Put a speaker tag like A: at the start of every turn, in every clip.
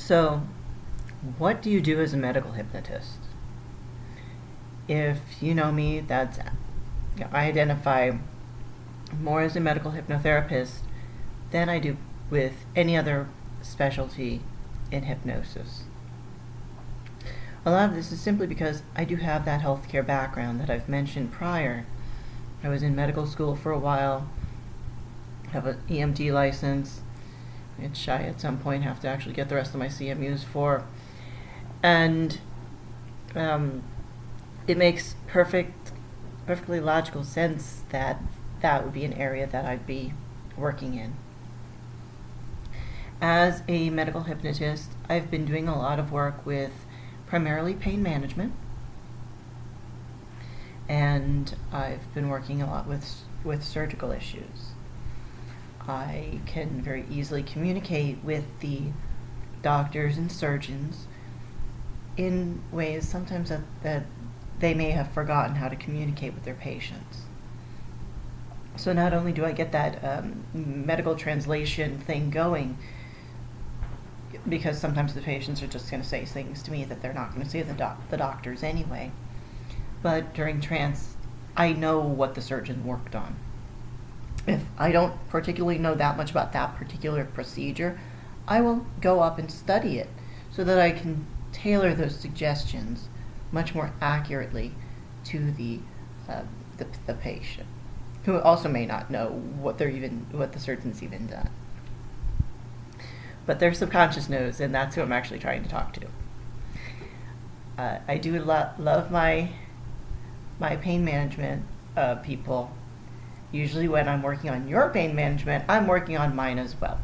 A: So, what do you do as a medical hypnotist? If you know me, I identify more as a medical hypnotherapist than I do with any other specialty in hypnosis. A lot of this is simply because I do have that healthcare background that I've mentioned prior. I was in medical school for a while, have an EMT license, which I at some point have to actually get the rest of my CMUs for. And it makes perfectly logical sense that that would be an area that I'd be working in. As a medical hypnotist, I've been doing a lot of work with primarily pain management, and I've been working a lot with surgical issues. I can very easily communicate with the doctors and surgeons in ways sometimes that they may have forgotten how to communicate with their patients. So not only do I get that medical translation thing going, because sometimes the patients are just going to say things to me that they're not going to say the doctors anyway, but during trance, I know what the surgeon worked on. If I don't particularly know that much about that particular procedure, I will go up and study it so that I can tailor those suggestions much more accurately to the patient, who also may not know what the surgeon's even done. But their subconscious knows, and that's who I'm actually trying to talk to. I do love my pain management people. Usually when I'm working on your pain management, I'm working on mine as well.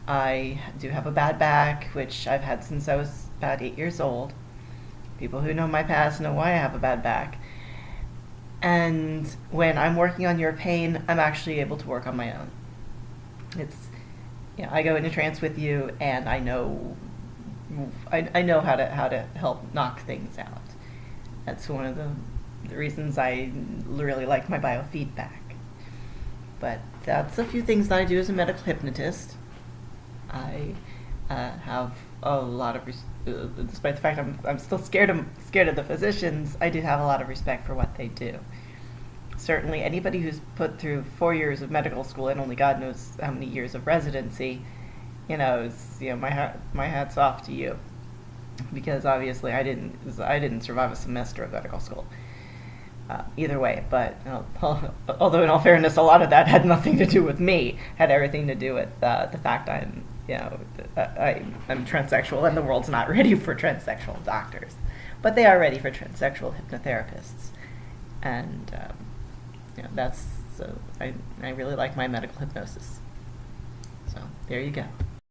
A: I do have a bad back, which I've had since I was about 8 years old. People who know my past know why I have a bad back. And when I'm working on your pain, I'm actually able to work on my own. I go into trance with you, and I know how to help knock things out. That's one of the reasons I really like my biofeedback. But that's a few things that I do as a medical hypnotist. I have a lot of, despite the fact I'm still scared of the physicians, I do have a lot of respect for what they do. Certainly, anybody who's put through 4 years of medical school and only God knows how many years of residency, my hat's off to you, because obviously I didn't survive a semester of medical school. Either way, but although in all fairness, a lot of that had nothing to do with me, had everything to do with the fact I'm transsexual, and the world's not ready for transsexual doctors, but they are ready for transsexual hypnotherapists, and I really like my medical hypnosis. So there you go.